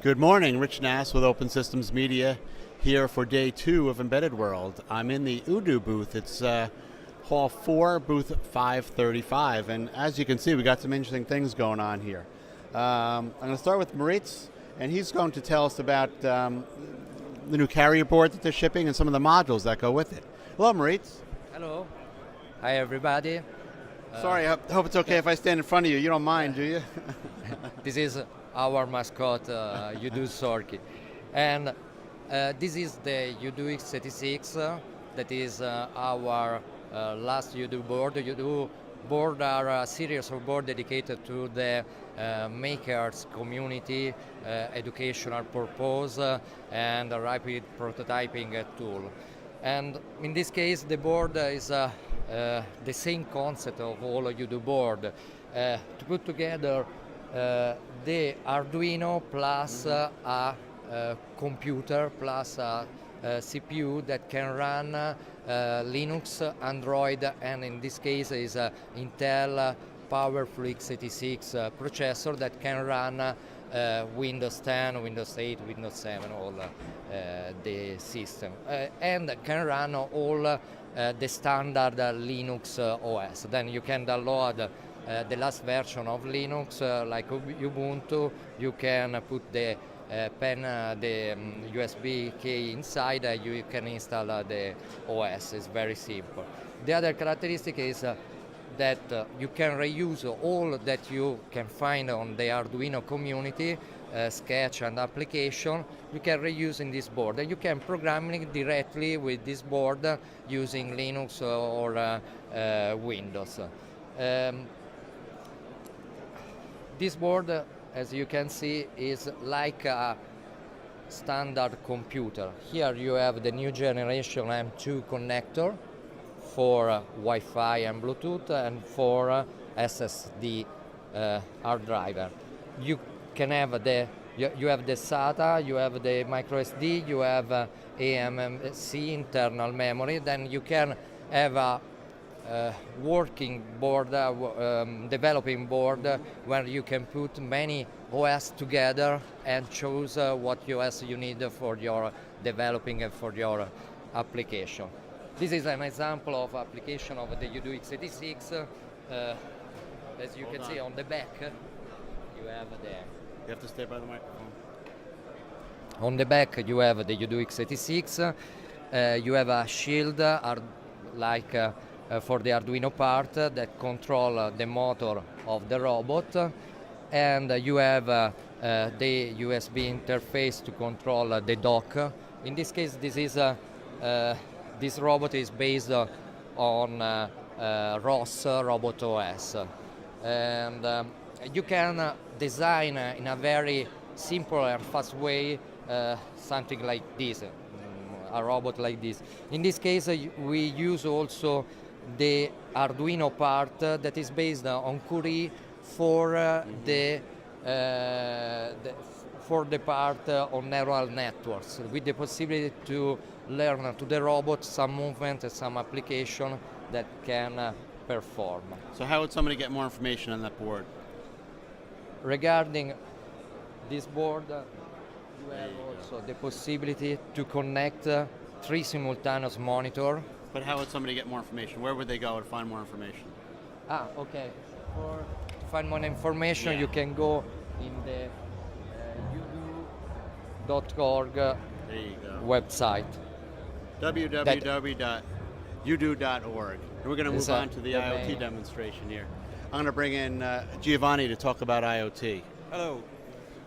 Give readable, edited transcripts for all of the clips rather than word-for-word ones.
Good morning, Rich Nass with Open Systems Media here for day 2 of Embedded World. I'm in the UDOO booth. It's Hall 4, booth 535, and as you can see, we got some interesting things going on here. I'm going to start with Moritz, and he's going to tell us about the new carrier board that they're shipping and some of the modules that go with it. Hello, Moritz. Hello. Hi, everybody. Sorry, I hope it's okay if I stand in front of you. You don't mind, do you? This is our mascot, UDOO Sorky. And this is the UDOO X86. That is our last UDOO board. The UDOO board are a series of boards dedicated to the makers community, educational purpose, and a rapid prototyping tool. And in this case, the board is the same concept of all UDOO board, to put together the Arduino plus a computer plus a CPU that can run Linux, Android, and in this case is Intel powerful x86 processor that can run Windows 10, Windows 8, Windows 7, all the system, and can run all the standard Linux OS. Then you can download the last version of Linux, like Ubuntu. You can put the USB key inside, you can install the OS. It's very simple. The other characteristic is that you can reuse all that you can find on the Arduino community, sketch and application, you can reuse in this board. And you can program it directly with this board using Linux or Windows. This board, as you can see, is like a standard computer. Here you have the new generation M2 connector for Wi-Fi and Bluetooth, and for SSD hard driver. You can have you have the SATA, you have the micro SD, you have i.MX internal memory. Then you can have a working board, developing board, where you can put many OS together and choose what OS you need for your developing and for your application. This is an example of application of the UDOO X86. As you can see on the back, you have the... You have to stay by the microphone. On the back you have the UDOO X86. You have a shield like for the Arduino part that control the motor of the robot, and you have the USB interface to control the dock. In this case, this robot is based on ROS, Robot OS, and you can design in a very simple and fast way something like this, a robot like this. In this case, we use also the Arduino part that is based on Curie for the part on neural networks, with the possibility to learn to the robot some movement and some application that can perform. So how would somebody get more information on that board? Regarding this board, you have also the possibility to connect 3 simultaneous monitors. But how would somebody get more information? Where would they go to find more information? Okay. To find more information, you can go in the udoo.org website. www.udoo.org. And we're going to move on to the IoT demonstration here. I'm going to bring in Giovanni to talk about IoT. Hello.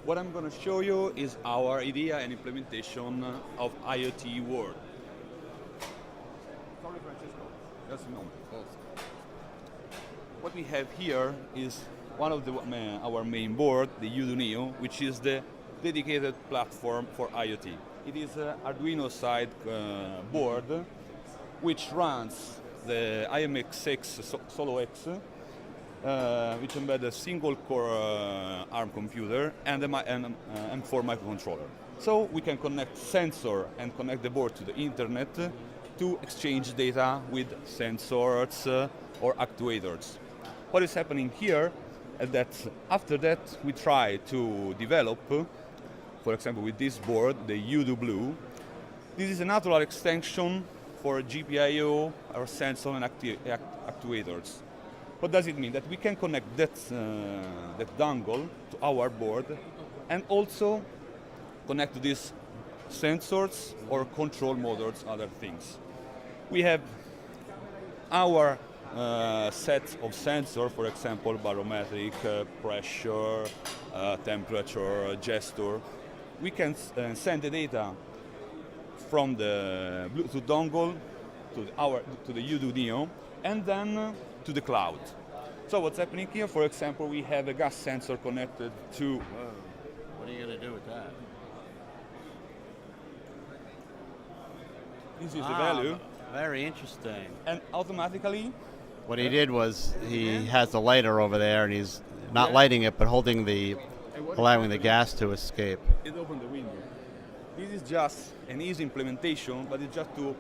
What I'm going to show you is our idea and implementation of IoT world. Sorry, Francesco. Just a moment. What we have here is one of our main board, the UDOO Neo, which is the dedicated platform for IoT. It is an Arduino side board which runs the i.MX Solo X, which embeds a single core ARM computer and an M4 microcontroller. So we can connect sensor and connect the board to the internet to exchange data with sensors or actuators. What is happening here is that after that we try to develop for example, with this board, the UDOO Blue. This is a natural extension for GPIO or sensor and actuators. What does it mean? That we can connect that dongle to our board and also connect to these sensors or control motors, other things. We have our set of sensors, for example, barometric, pressure, temperature, gesture. We can send the data from the Bluetooth dongle to the UDOO Neo and then to the cloud. So what's happening here? For example, we have a gas sensor connected to. What are you going to do with that? This is the value, Very interesting. and automatically. What he did was he has the lighter over there, and he's not lighting it, but holding allowing the gas to escape. It opened the window. This is just an easy implementation, but it's just to.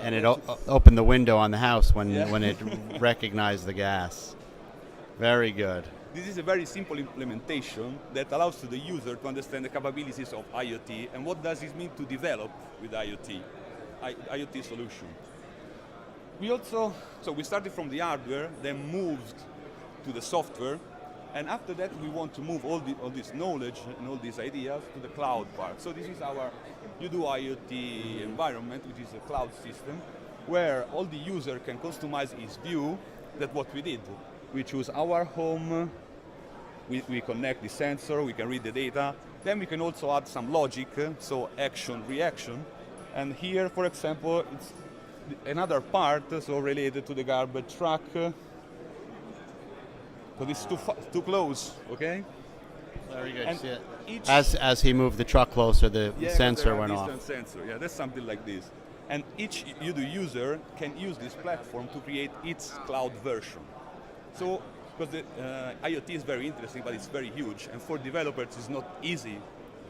And it opened the window on the house when it recognized the gas. Very good. This is a very simple implementation that allows to the user to understand the capabilities of IoT and what does it mean to develop with IoT solution. We started from the hardware, then moved to the software, and after that we want to move all this knowledge and all these ideas to the cloud part. So this is our UDOO IoT environment, which is a cloud system, where all the user can customize his view. That's what we did. We choose our home, we connect the sensor, we can read the data, then we can also add some logic, so action, reaction, and here, for example, it's another part, so related to the garbage truck, but it's too close, okay? Very good. And See it? each- As he moved the truck closer, the sensor went off. Sensor. Yeah, that's something like this. And each UDOO user can use this platform to create its cloud version. So, because the IoT is very interesting, but it's very huge, and for developers it's not easy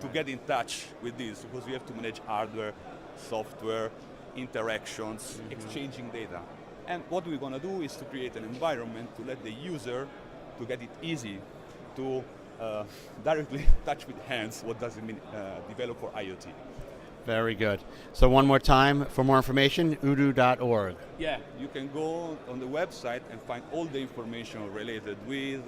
to get in touch with this because we have to manage hardware, software, interactions, exchanging data. And what we're going to do is to create an environment to let the user to get it easy to directly touch with hands what does it mean develop for IoT. Very good. So one more time, for more information, udoo.org. Yeah, you can go on the website and find all the information related with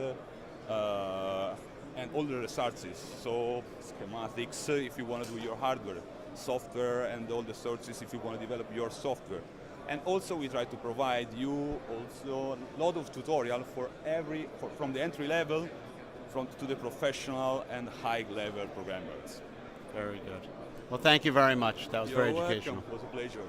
and all the resources. So schematics if you want to do your hardware, software, and all the sources if you want to develop your software. And also we try to provide you also a lot of tutorial from the entry level to the professional and high level programmers. Very good. Well, thank you very much. That was You're very welcome. educational. It was a pleasure.